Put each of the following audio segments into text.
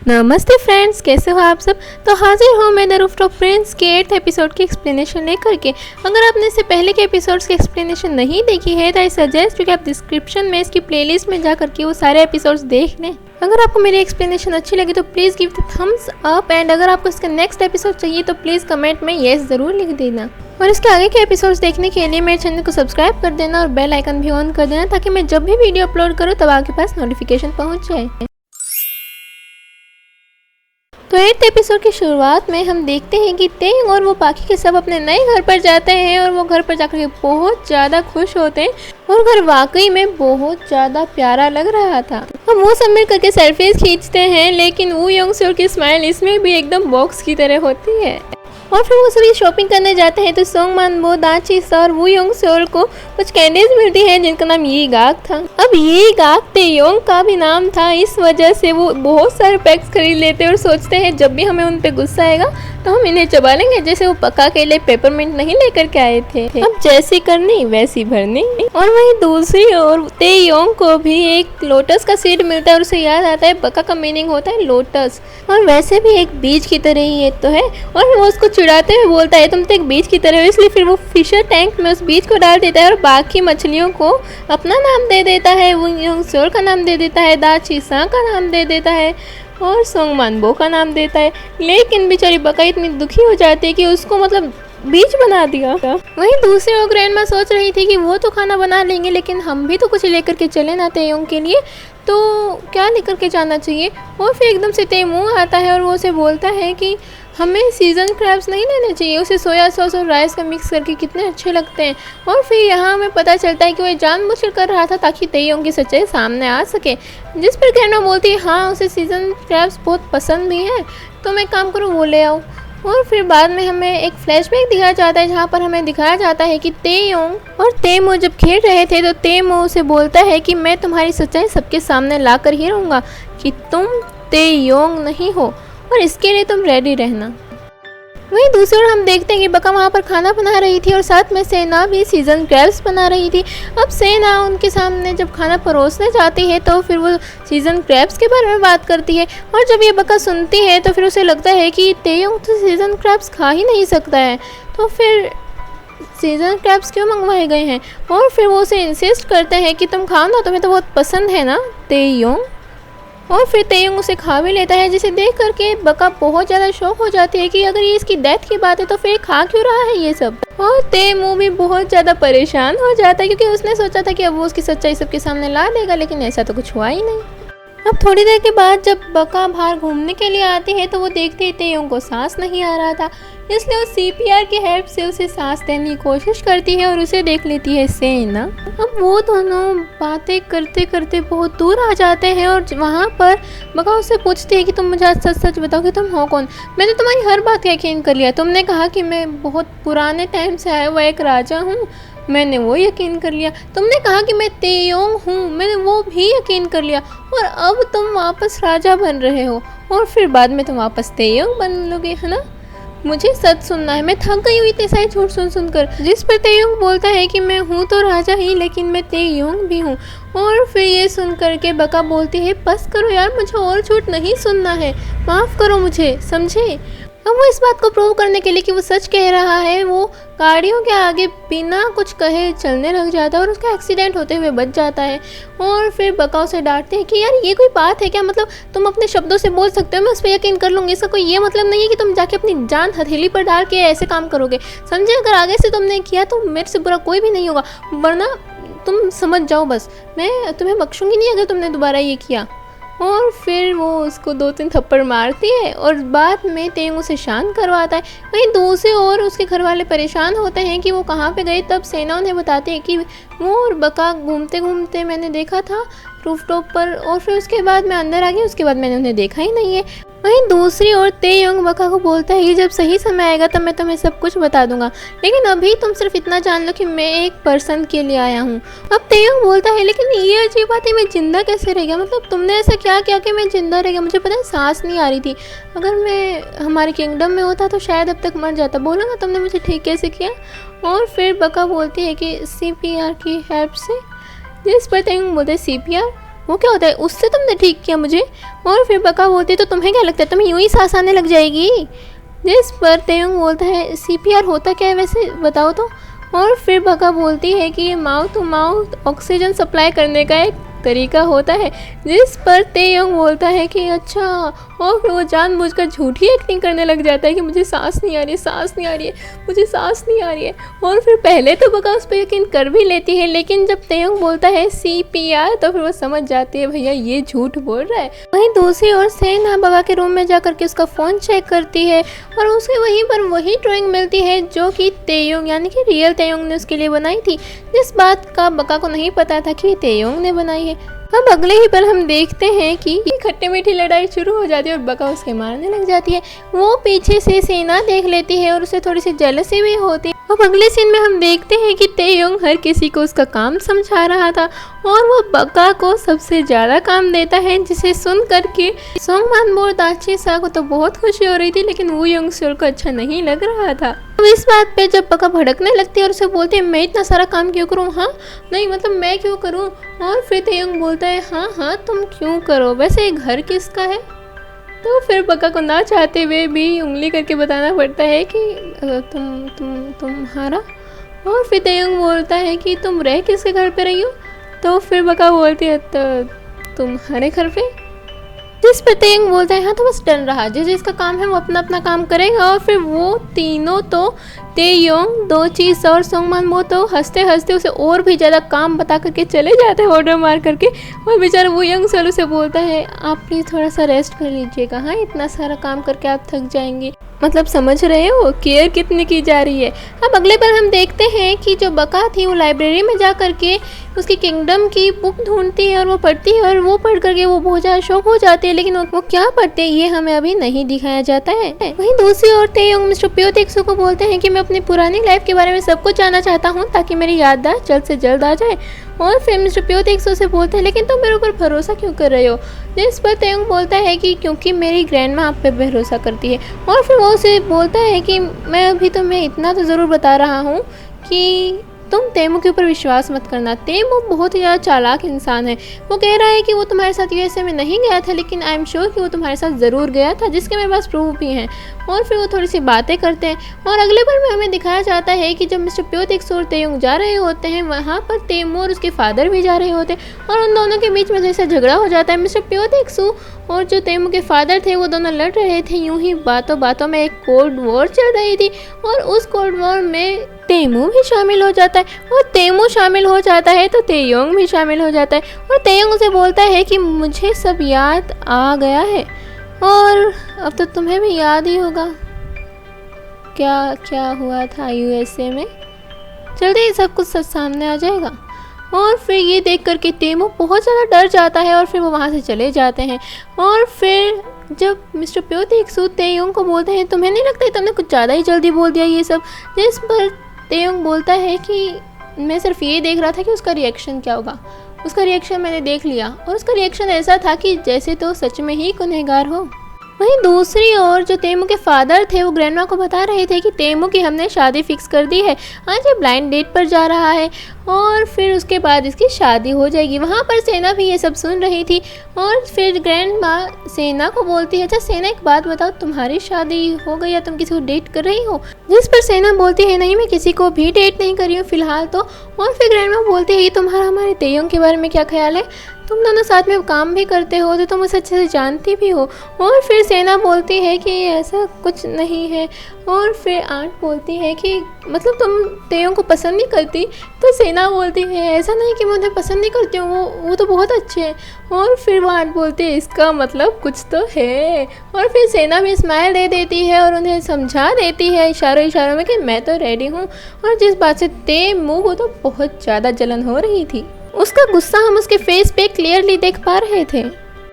नमस्ते फ्रेंड्स, कैसे हो आप सब। तो हाजिर हूँ मैं द रूफटॉप प्रिंस के 8th एपिसोड की एक्सप्लेनेशन लेकर के। अगर आपने इससे पहले के एपिसोड्स की एक्सप्लेनेशन नहीं देखी है तो आई सजेस्ट कि आप डिस्क्रिप्शन में इसकी प्लेलिस्ट में जा करके वो सारे एपिसोड्स देख लें। अगर आपको मेरी एक्सप्लेनेशन अच्छी लगी तो please give the thumbs up and अगर आपको इसका नेक्स्ट एपिसोड चाहिए तो प्लीज़ कमेंट में येस ज़रूर लिख देना। और इसके आगे के एपिसोड्स देखने के लिए मेरे चैनल को सब्सक्राइब कर देना और बेल आइकन भी ऑन कर देना ताकि मैं जब भी वीडियो अपलोड करूँ तब आपके पास नोटिफिकेशन पहुँच जाए। तो 8th एपिसोड की शुरुआत में हम देखते हैं कि तेंग और वो बाकी के सब अपने नए घर पर जाते हैं और वो घर पर जाकर के बहुत ज़्यादा खुश होते हैं और घर वाकई में बहुत ज़्यादा प्यारा लग रहा था। हम वो सब मिल करके सेल्फीज खींचते हैं, लेकिन वू योंग सोल की स्माइल इसमें भी एकदम बॉक्स की तरह होती है। और फिर वो सभी शॉपिंग करने जाते हैं तो सोंग मान बो, दाची सा और वू योंग सोल को कुछ कैंडीज मिलती है जिनका नाम ये गाक था। अब ये गाक तेयोंग का भी नाम था, इस वजह से वो बहुत सारे पैक्स खरीद लेते और सोचते हैं जब भी हमें उन पे गुस्सा आएगा तो हम इन्हें चबा लेंगे, जैसे वो पक्का के लिए पेपरमिंट नहीं लेकर के आए थे। अब जैसी करनी वैसी भरनी। और वहीं दूसरी ओर तेयोंग को भी एक लोटस का सीड मिलता है और उसे याद आता है बका का मीनिंग होता है लोटस और वैसे भी एक बीज की तरह ही ये तो है। और वो उसको चिढ़ाते हुए बोलता है तुम तो एक बीज की तरह हो, इसलिए फिर वो फिशर टैंक में उस बीज को डाल देता है और बाकी मछलियों को अपना नाम दे देता है। वो योंग सोल का नाम दे देता है, दाची सा का नाम दे देता है और सोंग मान बो का नाम देता है। लेकिन बेचारी बका इतनी दुखी हो जाती है कि उसको मतलब बीज बना दिया। वहीं दूसरी ओर ग्रैंडमा सोच रही थी कि वो तो खाना बना लेंगे लेकिन हम भी तो कुछ लेकर के चले ना तेयोंग के लिए, तो क्या लेकर के जाना चाहिए। और फिर एकदम से तेमू आता है और वो उसे बोलता है कि हमें सीजन क्रैब्स नहीं लेने चाहिए, उसे सोया सॉस और राइस का मिक्स करके कितने अच्छे लगते हैं। और फिर यहाँ हमें पता चलता है कि वो जानबूझकर कर रहा था ताकि तेयोंग की सच्चाई सामने आ सके, जिस पर ग्रैंडमा बोलती है हाँ उसे सीजन क्रैब्स बहुत पसंद भी हैं तो मैं काम करूँ वो ले आओ। और फिर बाद में हमें एक फ्लैशबैक दिखाया जाता है जहाँ पर हमें दिखाया जाता है कि तेयोंग और तेमो जब खेल रहे थे तो तेमो उसे बोलता है कि मैं तुम्हारी सच्चाई सबके सामने ला कर ही रहूँगा कि तुम तेयोंग नहीं हो और इसके लिए तुम रेडी रहना। वहीं दूसरी ओर हम देखते हैं कि बका वहाँ पर खाना बना रही थी और साथ में सेना भी सीजन क्रैब्स बना रही थी। अब सेना उनके सामने जब खाना परोसने जाती है तो फिर वो सीजन क्रैब्स के बारे में बात करती है और जब ये बका सुनती है तो फिर उसे लगता है कि तेयोंग तो सीजन क्रैब्स खा ही नहीं सकता है, तो फिर सीजन क्रैब्स क्यों मंगवाए गए हैं। और फिर वो उसे इंसिस्ट करते हैं कि तुम खाओ ना, तुम्हें तो बहुत पसंद है ना तेयोंग। और फिर तेयोंग उसे खा भी लेता है, जिसे देख करके बका बहुत ज़्यादा शौक हो जाती है कि अगर ये इसकी डेथ की बात है तो फिर खा क्यों रहा है ये सब। और तेमू भी बहुत ज़्यादा परेशान हो जाता है क्योंकि उसने सोचा था कि अब वो उसकी सच्चाई सबके सामने ला देगा, लेकिन ऐसा तो कुछ हुआ ही नहीं। अब थोड़ी देर के बाद जब बका बाहर घूमने के लिए आती है तो वो देखती है तेयोंग को सांस नहीं आ रहा था, इसलिए वो CPR की हेल्प से उसे सांस देने की कोशिश करती है और उसे देख लेती है सेना। अब वो दोनों बातें करते करते बहुत दूर आ जाते हैं और वहाँ पर बका उससे पूछती है कि तुम मुझे आज सच सच बताओ कि तुम हो कौन। मैंने तुम्हारी हर बात का यकीन कर लिया, तुमने कहा कि मैं बहुत पुराने टाइम से आया हुआ एक राजा हूँ, मैंने वो यकीन कर लिया। तुमने कहा कि मैं तेयोंग हूँ, मैंने वो भी यकीन कर लिया। और अब तुम वापस राजा बन रहे हो और फिर बाद में तुम वापस तेयोंग बन लोगे, है ना। मुझे सच सुनना है, मैं थक गई हुई तेरा झूठ सुन सुनकर। जिस पर तेयोंग बोलता है कि मैं हूँ तो राजा ही लेकिन मैं तेयोंग भी हूँ। और फिर ये सुन करके बका बोलती है बस करो यार, मुझे और झूठ नहीं सुनना है, माफ़ करो मुझे, समझे। अब वो इस बात को प्रूव करने के लिए कि वो सच कह रहा है वो गाड़ियों के आगे बिना कुछ कहे चलने लग जाता है और उसका एक्सीडेंट होते हुए बच जाता है। और फिर बका उसे डांटते हैं कि यार ये कोई बात है क्या, मतलब तुम अपने शब्दों से बोल सकते हो, मैं उस पर यकीन कर लूँगी, इसका कोई ये मतलब नहीं है कि तुम जाके अपनी जान हथेली पर डाल के ऐसे काम करोगे, समझे। अगर आगे से तुमने किया तो मेरे से बुरा कोई भी नहीं होगा, वरना तुम समझ जाओ बस, मैं तुम्हें बख्शूंगी नहीं अगर तुमने दोबारा ये किया। और फिर वो उसको 2-3 थप्पड़ मारती है और बाद में तेयोंग उसे शांत करवाता है। वहीं दूसरी ओर उसके घर वाले परेशान होते हैं कि वो कहाँ पे गए, तब सेना उन्हें बताती है कि वो और बका घूमते घूमते मैंने देखा था रूफटॉप पर और फिर उसके बाद मैं अंदर आ गई, उसके बाद मैंने उन्हें देखा ही नहीं है। वहीं दूसरी ओर तेयोंग बका को बोलता है कि जब सही समय आएगा तब मैं तुम्हें सब कुछ बता दूंगा, लेकिन अभी तुम सिर्फ इतना जान लो कि मैं एक पर्सन के लिए आया हूँ। अब तेयोंग बोलता है लेकिन ये अजीब बात है, मैं जिंदा कैसे रह गया, मतलब तुमने ऐसा क्या किया कि मैं जिंदा रह गया, मुझे पता है सांस नहीं आ रही थी, अगर मैं हमारे किंगडम में होता तो शायद अब तक मर जाता, बोलो ना तुमने मुझे ठीक कैसे किया। और फिर बका बोलती है कि CPR की हेल्प से, जिस पर तेयोंग बोलते हैं CPR। वो क्या होता है? उससे तुमने ठीक किया मुझे। और फिर बका बोलती है तो तुम्हें क्या लगता है तुम्हें यूं ही सांस आने लग जाएगी? जिस पर तेयुंग बोलता है सीपीआर होता क्या है वैसे बताओ तो। और फिर बका बोलती है कि ये mouth to mouth oxygen supply करने का एक तरीका होता है। जिस पर तेयुंग बोलता है कि अच्छा, और फिर वो जानबूझकर झूठी एक्टिंग करने लग जाता है कि मुझे सांस नहीं आ रही है, सांस नहीं आ रही है, मुझे सांस नहीं आ रही है। और फिर पहले तो बका उस पर यकीन कर भी लेती है, लेकिन जब तेयुंग बोलता है सीपीआर तो फिर वो समझ जाती है भैया ये झूठ बोल रहा है। वहीं दूसरी ओर सेना बका के रूम में जा करके उसका फ़ोन चेक करती है और उसे वहीं पर वही ड्राइंग मिलती है जो कि तेयुंग यानी कि रियल तेयुंग ने उसके लिए बनाई थी, जिस बात का बका को नहीं पता था कि तेयुंग ने बनाई है। अब अगले ही पल हम देखते हैं कि ये खट्टी मीठी लड़ाई शुरू हो जाती है और बका उसके मारने लग जाती है। वो पीछे से सेना देख लेती है और उसे थोड़ी सी जेलसी भी होती है। अब अगले सीन में हम देखते हैं कि तेयुंग हर किसी को उसका काम समझा रहा था और वो बका को सबसे ज़्यादा काम देता है, जिसे सुन करके सोंगमान और दाची सा को तो बहुत खुशी हो रही थी, लेकिन वो यंग सोल को अच्छा नहीं लग रहा था। अब इस बात पे जब बका भड़कने लगती है और उसे बोलते हैं मैं इतना सारा काम क्यों करूँ? हाँ नहीं मतलब मैं क्यों करूँ? और फिर तेयुंग बोलता है हाँ तुम क्यों करो, वैसे ये घर किसका है? तो फिर बका को ना चाहते हुए भी उंगली करके बताना पड़ता है कि तुम्हारा। और फिर तेयुंग बोलता है कि तुम रह किसके घर पे रही हो? तो फिर बका बोलती है तो तुम्हारे घर पे। जिस पर तेयुंग बोलता है हाँ तो बस डन रहा, जिसका काम है वो अपना अपना काम करेगा। और फिर वो तीनों तो तेयुंग, दोची और सोंगमान वो तो हंसते हंसते उसे और भी ज़्यादा काम बता करके चले जाते हैं ऑर्डर मार करके। और बेचारा वो यंग सोल उसे बोलता है आप प्लीज़ थोड़ा सा रेस्ट कर लीजिएगा, हाँ इतना सारा काम करके आप थक जाएंगे। मतलब समझ रहे हो केयर कितनी की जा रही है। अब अगले पर हम देखते हैं कि जो बका थी वो लाइब्रेरी में जा करके उसकी किंगडम की बुक ढूंढती है और वो पढ़ती है और वो पढ़ करके वो बहुत ज़्यादा शौक हो जाती है, लेकिन वो क्या पढ़ते हैं ये हमें अभी नहीं दिखाया जाता है। वहीं दूसरी ओर तेयुंग मिस्टर प्यो तेक्सू को बोलते हैं कि मैं अपनी पुरानी लाइफ के बारे में सब कुछ जानना चाहता हूँ ताकि मेरी याददाश्त जल्द से जल्द आ जाए। और फिर मिस्टर प्यो तेक्सू से बोलते हैं लेकिन तुम मेरे ऊपर भरोसा क्यों कर रहे हो? जिस पर तेयुंग बोलता है कि क्योंकि मेरी ग्रैंडमा आप पे भरोसा करती है। और फिर वो उसे बोलता है कि मैं अभी तुम्हें इतना तो ज़रूर बता रहा हूँ कि तुम तेमू के ऊपर विश्वास मत करना। तेमू बहुत ही ज़्यादा चालाक इंसान है। वो कह रहा है कि वो तुम्हारे साथ यूएसए में नहीं गया था, लेकिन आई एम श्योर कि वो तुम्हारे साथ ज़रूर गया था, जिसके मेरे पास प्रूफ भी हैं। और फिर वो थोड़ी सी बातें करते हैं और अगले बार में हमें दिखाया जाता है कि जब मिस्टर प्यो तेक्सू और तेयुंग जा रहे होते हैं वहाँ पर तेमू और उसके फादर भी जा रहे होते हैं और उन दोनों के बीच में जैसे झगड़ा हो जाता है। मिस्टर प्यो तेक्सू और जो तेमू के फादर थे वो दोनों लड़ रहे थे, यूं ही बातों बातों में एक कोल्ड वॉर चल रही थी और उस कोल्ड वॉर में तेमू भी शामिल हो जाता है और तेमू शामिल हो जाता है तो तेयुंग भी शामिल हो जाता है और तेयुंग उसे बोलता है कि मुझे सब याद आ गया है और अब तो तुम्हें भी याद ही होगा क्या क्या हुआ था यूएसए में। जल्दी ही सब कुछ सच सामने आ जाएगा। और फिर ये देख कर के तेमू बहुत ज़्यादा डर जाता है और फिर वो वहाँ से चले जाते हैं। और फिर जब मिस्टर प्यो तेक्सू तेयुंग को बोलते हैं तुम्हें नहीं लगता है तुमने कुछ ज़्यादा ही जल्दी बोल दिया ये सब? जिस पर तेयुंग बोलता है कि मैं सिर्फ ये देख रहा था कि उसका रिएक्शन क्या होगा। उसका रिएक्शन मैंने देख लिया और उसका रिएक्शन ऐसा था कि जैसे तो सच में ही गुनहगार हो। वहीं दूसरी ओर जो तेमू के फादर थे वो ग्रैंडमा को बता रहे थे कि तेमू की हमने शादी फिक्स कर दी है, आज ये ब्लाइंड डेट पर जा रहा है और फिर उसके बाद इसकी शादी हो जाएगी। वहाँ पर सेना भी ये सब सुन रही थी और फिर ग्रैंडमा सेना को बोलती है अच्छा सेना एक बात बताओ तुम्हारी शादी हो गई या तुम किसी को डेट कर रही हो? जिस पर सेना बोलती है नहीं मैं किसी को भी डेट नहीं कर रही हूँ फिलहाल तो। और फिर ग्रैंडमा बोलती है ये तुम्हारा हमारे तेयुंग के बारे में क्या ख्याल है? तुम दोनों साथ में काम भी करते हो तो तुम उसे अच्छे से जानती भी हो। और फिर सेना बोलती है कि ऐसा कुछ नहीं है। और फिर आंट बोलती है कि मतलब तुम तेयुंग को पसंद नहीं करती? तो सेना बोलती है ऐसा नहीं कि मैं उन्हें पसंद नहीं करती हूँ, वो तो बहुत अच्छे हैं। और फिर वो आंट बोलती है इसका मतलब कुछ तो है। और फिर सेना भी स्माइल दे देती है और उन्हें समझा देती है इशारों में कि मैं तो रेडी हूँ। और जिस बात से तेमू को तो बहुत ज़्यादा जलन हो रही थी, उसका गुस्सा हम उसके फेस पे क्लियरली देख पा रहे थे।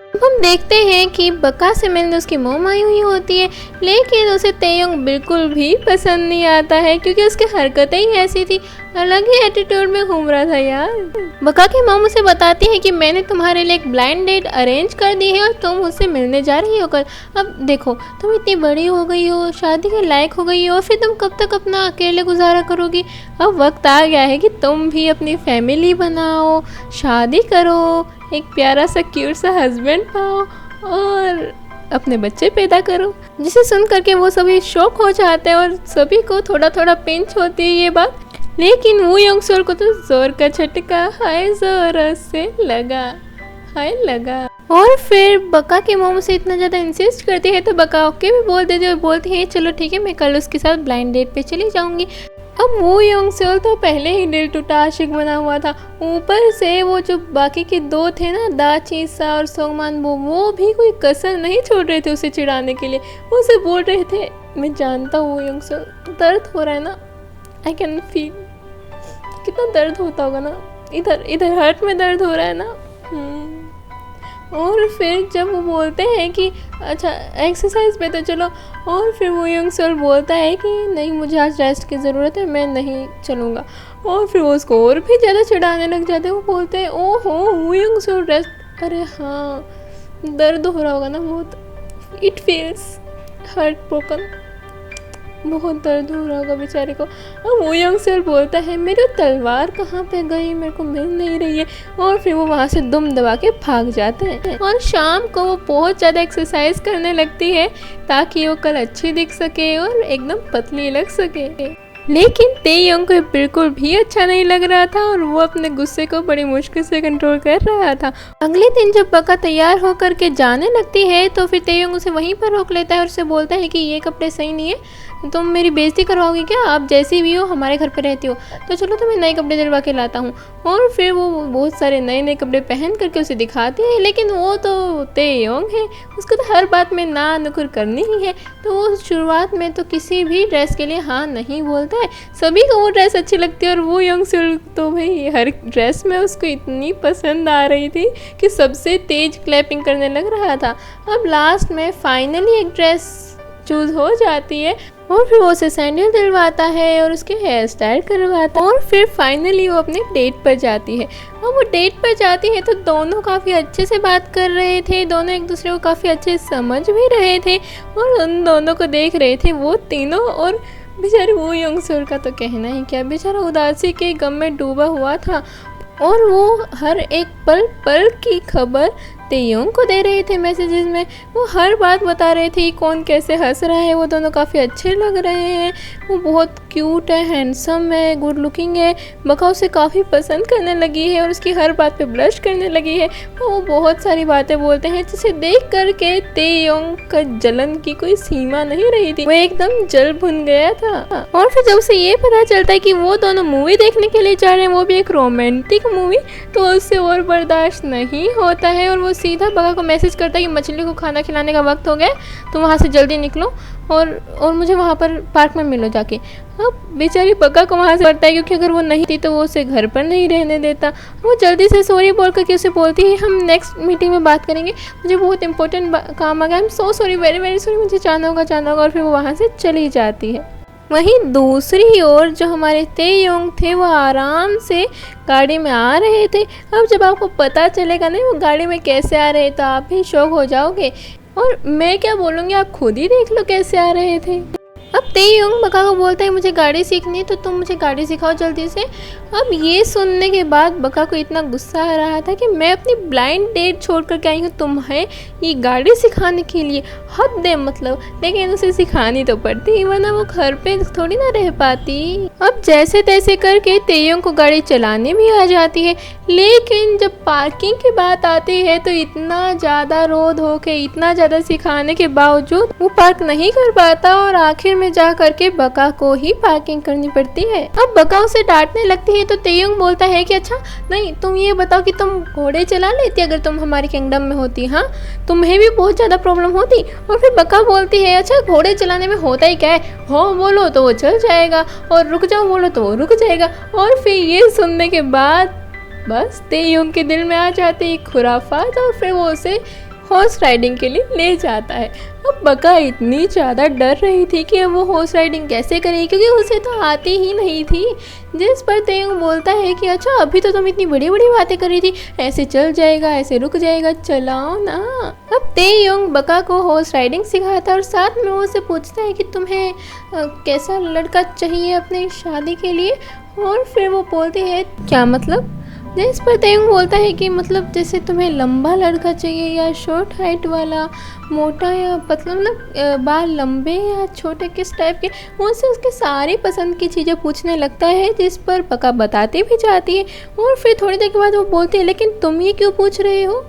अब हम देखते हैं कि बका से मिलने उसकी मोम आई हुई होती है, लेकिन उसे तेयुंग बिल्कुल भी पसंद नहीं आता है क्योंकि उसकी हरकतें ही ऐसी थी, अलग ही एटीट्यूड में घूम रहा था यार। बका की मोम उसे बताती है कि मैंने तुम्हारे लिए एक ब्लाइंड डेट अरेंज कर दी है और तुम उससे मिलने जा रही हो कल। अब देखो तुम इतनी बड़ी हो गई हो, शादी के लायक हो गई हो, फिर तुम कब तक अपना अकेले गुजारा करोगी? अब वक्त आ गया है कि तुम भी अपनी फैमिली बनाओ, शादी करो, एक प्यारा सा क्यूट सा हस्बैंड पाओ और अपने बच्चे पैदा करो। जिसे सुन करके वो सभी शॉक हो जाते हैं और सभी को थोड़ा थोड़ा पिंच होती है ये बात। लेकिन वो यंग सोल को तो जोर का झटका हाय जोर से लगा, हाय लगा। और फिर बका के मोम से इतना ज़्यादा इंसिस्ट करती है तो बका ओके भी बोल देती है और बोलती है चलो ठीक है, मैं कल उसके साथ ब्लाइंड डेट पे चली जाऊंगी। अब वो यंग सोल तो पहले ही दिल टूटा आशिक बना हुआ था, ऊपर से वो जो बाकी के दो थे ना, दाचीसा और सोंगमान, वो भी कोई कसर नहीं छोड़ रहे थे उसे चिढ़ाने के लिए। वो उसे बोल रहे थे मैं जानता हूँ यंग सोल दर्द हो रहा है ना, आई कैन फील, कितना दर्द होता होगा ना, इधर हार्ट में दर्द हो रहा है ना। और फिर जब वो बोलते हैं कि अच्छा एक्सरसाइज पे तो चलो, और फिर वो यंग सोल बोलता है कि नहीं मुझे आज रेस्ट की ज़रूरत है, मैं नहीं चलूँगा। और फिर वो उसको और भी ज़्यादा चिढ़ाने लग जाते हैं। वो बोलते हैं ओहो वो यंग सोल रेस्ट, अरे हाँ दर्द हो रहा होगा ना बहुत, इट फील्स हार्ट ब्रोकन, बहुत दर्द हो रहा होगा बेचारे को। अब वो यंग सोल बोलता है मेरी तलवार कहाँ पे गई, मेरे को मिल नहीं रही है। और फिर वो वहाँ से दुम दबा के भाग जाते हैं। और शाम को वो बहुत ज़्यादा एक्सरसाइज करने लगती है ताकि वो कल अच्छी दिख सके और एकदम पतली लग सके। लेकिन तेयोंग को बिल्कुल भी अच्छा नहीं लग रहा था और वो अपने गुस्से को बड़ी मुश्किल से कंट्रोल कर रहा था। अगले दिन जब बका तैयार होकर के जाने लगती है तो फिर तेयोंग उसे वहीं पर रोक लेता है और उसे बोलता है कि ये कपड़े सही नहीं है, तुम मेरी बेइज्जती करवाओगी क्या, आप जैसी भी हो हमारे घर पे रहती हो, तो चलो तुम्हें नए कपड़े दिलवा के लाता हूँ। और फिर वो बहुत सारे नए नए कपड़े पहन करके उसे दिखाती है। लेकिन वो तो तेयोंग है, उसको तो हर बात में ना नुकुर करनी ही है, तो वो शुरुआत में तो किसी भी ड्रेस के लिए हाँ नहीं बोलता है। सभी को वो ड्रेस अच्छी लगती है और वो यंग सोल तो भाई हर ड्रेस में उसको इतनी पसंद आ रही थी कि सबसे तेज क्लैपिंग करने लग रहा था। अब लास्ट में फाइनली एक ड्रेस चूज हो जाती है और फिर वो उसे सैंडल दिलवाता है और उसके हेयर स्टाइल करवाता है। और फिर फाइनली वो अपने डेट पर जाती है। अब वो डेट पर जाती है तो दोनों काफ़ी अच्छे से बात कर रहे थे, दोनों एक दूसरे को काफ़ी अच्छे से समझ भी रहे थे और उन दोनों को देख रहे थे वो तीनों। और बेचारे वो यंग सोल का तो कहना ही क्या, बेचारा उदासी के गम में डूबा हुआ था और वो हर एक पल पल की खबर तेयोंग को दे रहे थे मैसेजेस में। वो हर बात बता रहे थे कौन कैसे हंस रहा है, वो दोनों काफ़ी अच्छे लग रहे हैं, वो बहुत क्यूट है, हैंडसम है, गुड लुकिंग है। बका उसे काफ़ी पसंद करने लगी है और उसकी हर बात पे ब्लश करने लगी है। वो बहुत सारी बातें बोलते हैं जिसे देख करके तेयोंग का जलन की कोई सीमा नहीं रही थी, वो एकदम जल भुन गया था। और फिर जब उसे ये पता चलता है कि वो दोनों मूवी देखने के लिए जा रहे हैं, वो भी एक रोमांटिक मूवी, तो उससे और बर्दाश्त नहीं होता है और वो सीधा बका को मैसेज करता है कि मछली को खाना खिलाने का वक्त हो गया, तुम वहाँ से जल्दी निकलो और मुझे वहाँ पर पार्क में मिलो जाके। अब बेचारी बका को वहाँ से पड़ता है क्योंकि अगर वो नहीं थी तो वो उसे घर पर नहीं रहने देता। वो जल्दी से सॉरी बोल करके उसे बोलती है हम नेक्स्ट मीटिंग में बात करेंगे, मुझे बहुत इंपॉर्टेंट काम आ गया, I am so sorry, very very sorry, मुझे जाना होगा। और फिर वो वहाँ से चली जाती है। वहीं दूसरी ओर जो हमारे तेयोंग थे वो आराम से गाड़ी में आ रहे थे। अब जब आपको पता चलेगा नहीं वो गाड़ी में कैसे आ रहे तो आप भी शॉक हो जाओगे और मैं क्या बोलूँगी, आप खुद ही देख लो कैसे आ रहे थे। अब तेयोंग बका को बोलता है मुझे गाड़ी सीखनी है तो तुम मुझे गाड़ी सिखाओ जल्दी से। अब ये सुनने के बाद बका को इतना गुस्सा आ रहा था कि मैं अपनी ब्लाइंड डेट छोड़ करके आई हूँ तुम्हें ये गाड़ी सिखाने के लिए, हद दे मतलब। लेकिन उसे सिखानी तो पड़ती वरना वो घर पे थोड़ी ना रह पाती। अब जैसे तैसे करके तेयोंग को गाड़ी चलाने भी आ जाती है, लेकिन जब पार्किंग की बात आती है तो इतना ज़्यादा रोध हो के इतना ज़्यादा सिखाने के बावजूद वो पार्क नहीं कर पाता और आखिर में जा करके बका को ही पार्किंग करनी पड़ती है। अब बका उसे डांटने लगती है तो तेयोंग बोलता है कि अच्छा नहीं तुम ये बताओ कि तुम घोड़े चला लेती अगर तुम हमारे किंगडम में होती, हाँ तुम्हें भी बहुत ज़्यादा प्रॉब्लम होती। और फिर बका बोलती है अच्छा घोड़े चलाने में होता ही क्या है, हो बोलो तो वो चल जाएगा और रुक जाओ बोलो तो वो रुक जाएगा। और फिर ये सुनने के बाद बस तेयोंग के दिल में आ जाती है खुराफात और फिर वो उसे हॉर्स राइडिंग के लिए ले जाता है। अब बका इतनी ज़्यादा डर रही थी कि वो हॉर्स राइडिंग कैसे करेगी क्योंकि उसे तो आती ही नहीं थी। जिस पर तेयोंग बोलता है कि अच्छा अभी तो तुम इतनी बड़ी बड़ी बातें कर रही थी, ऐसे चल जाएगा ऐसे रुक जाएगा, चलाओ ना। अब तेयोंग बका को हॉर्स राइडिंग सिखाता है और साथ में वो उसे पूछता है कि तुम्हें कैसा लड़का चाहिए अपनी शादी के लिए। और फिर वो बोलती है क्या मतलब, जिस पर तेयुंग बोलता है कि मतलब जैसे तुम्हें लंबा लड़का चाहिए या शॉर्ट हाइट वाला, मोटा या पतला, मतलब बाल लंबे या छोटे, किस टाइप के। वो उससे उसके सारी पसंद की चीज़ें पूछने लगता है, जिस पर बका बताती भी जाती है। और फिर थोड़ी देर के बाद वो बोलती है लेकिन तुम ये क्यों पूछ रहे हो।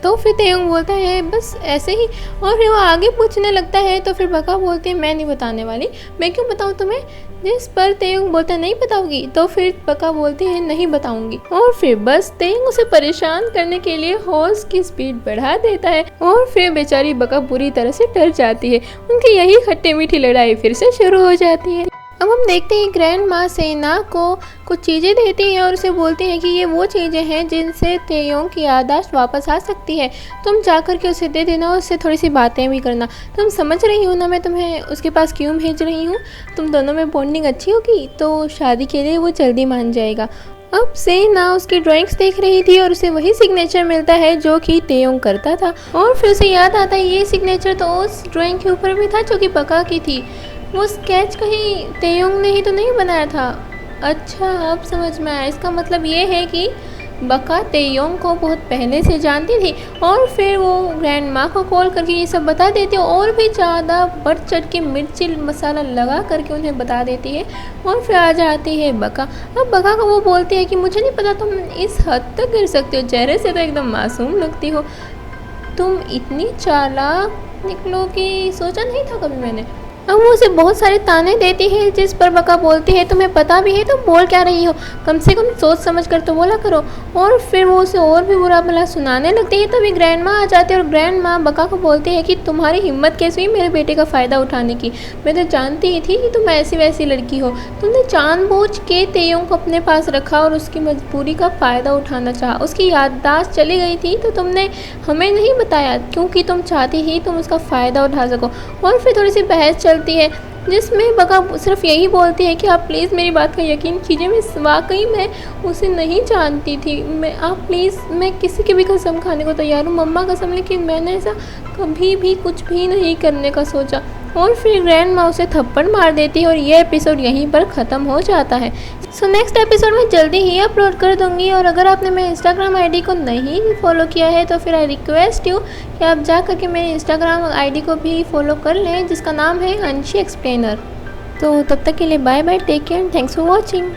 तो फिर तेयुंग बोलता है बस ऐसे ही। और फिर वो आगे पूछने लगता है तो फिर बका बोलती है मैं नहीं बताने वाली, मैं क्यों बताऊँ तुम्हें। जिस पर तेयुंग बोलता है नहीं बताओगी। तो फिर बका बोलती है नहीं बताऊंगी। और फिर बस तेयुंग उसे परेशान करने के लिए हॉर्स की स्पीड बढ़ा देता है और फिर बेचारी बका बुरी तरह से डर जाती है। उनकी यही खट्टी मीठी लड़ाई फिर से शुरू हो जाती है। अब हम देखते हैं ग्रैंड माँ सेना को कुछ चीज़ें देती है और उसे बोलती है कि ये वो चीज़ें हैं जिनसे तेयोंग की याददाश्त वापस आ सकती है, तुम जाकर के उसे दे देना और उससे थोड़ी सी बातें भी करना। तुम समझ रही हो ना मैं तुम्हें उसके पास क्यों भेज रही हूँ। तुम दोनों में बॉन्डिंग अच्छी होगी तो शादी के लिए वो जल्दी मान जाएगा। अब सेना उसकी ड्राइंग्स देख रही थी और उसे वही सिग्नेचर मिलता है जो कि तेयोंग करता था। और फिर उसे याद आता है ये सिग्नेचर तो उस ड्राइंग के ऊपर भी था जो कि बका की थी। वो स्केच कहीं तेयोंग ने ही तो नहीं बनाया था। अच्छा अब समझ में आया, इसका मतलब ये है कि बका तेयोंग को बहुत पहले से जानती थी। और फिर वो ग्रैंड माँ को कॉल करके ये सब बता देती है और भी ज़्यादा बढ़ चढ़ के मिर्ची मसाला लगा करके उन्हें बता देती है। और फिर आ जाती है बका। अब बका को वो बोलती है कि मुझे नहीं पता तुम इस हद तक गिर सकते हो, चेहरे से तो एकदम मासूम लगती हो, तुम इतनी चालाक निकलो कि सोचा नहीं था कभी मैंने। अब वो उसे बहुत सारे ताने देती है, जिस पर बका बोलती है तुम्हें पता भी है तुम बोल क्या रही हो, कम से कम सोच समझ कर तो बोला करो। और फिर वो उसे और भी बुरा भला सुनाने लगती है। तभी ग्रैंड माँ आ जाती है और ग्रैंड माँ बका को बोलती है कि तुम्हारी हिम्मत कैसे हुई मेरे बेटे का फ़ायदा उठाने की, मैं तो जानती ही थी कि तुम ऐसी वैसी लड़की हो, तुमने जानबूझ के तेयोंग को अपने पास रखा और उसकी मजबूरी का फ़ायदा उठाना चाहा। उसकी याददाश्त चली गई थी तो तुमने हमें नहीं बताया क्योंकि तुम चाहती ही तुम उसका फ़ायदा उठा सको। और फिर थोड़ी सी बहस चलती है जिसमें बका सिर्फ यही बोलती है कि आप प्लीज़ मेरी बात का यकीन कीजिए, मैं वाकई में उसे नहीं जानती थी, मैं आप प्लीज़, मैं किसी की भी कसम खाने को तैयार हूँ, मम्मा कसम, लेकिन मैंने ऐसा कभी भी कुछ भी नहीं करने का सोचा। और फिर ग्रैंड माँ उसे थप्पड़ मार देती है और ये एपिसोड यहीं पर ख़त्म हो जाता है। सो नेक्स्ट एपिसोड में जल्दी ही अपलोड कर दूंगी। और अगर आपने मेरे इंस्टाग्राम आईडी को नहीं फॉलो किया है तो फिर आई रिक्वेस्ट यू कि आप जा करके मेरे इंस्टाग्राम आईडी को भी फॉलो कर लें, जिसका नाम है अंशी एक्सप्लेनर। तो तब तक के लिए bye bye, take care, thanks for watching.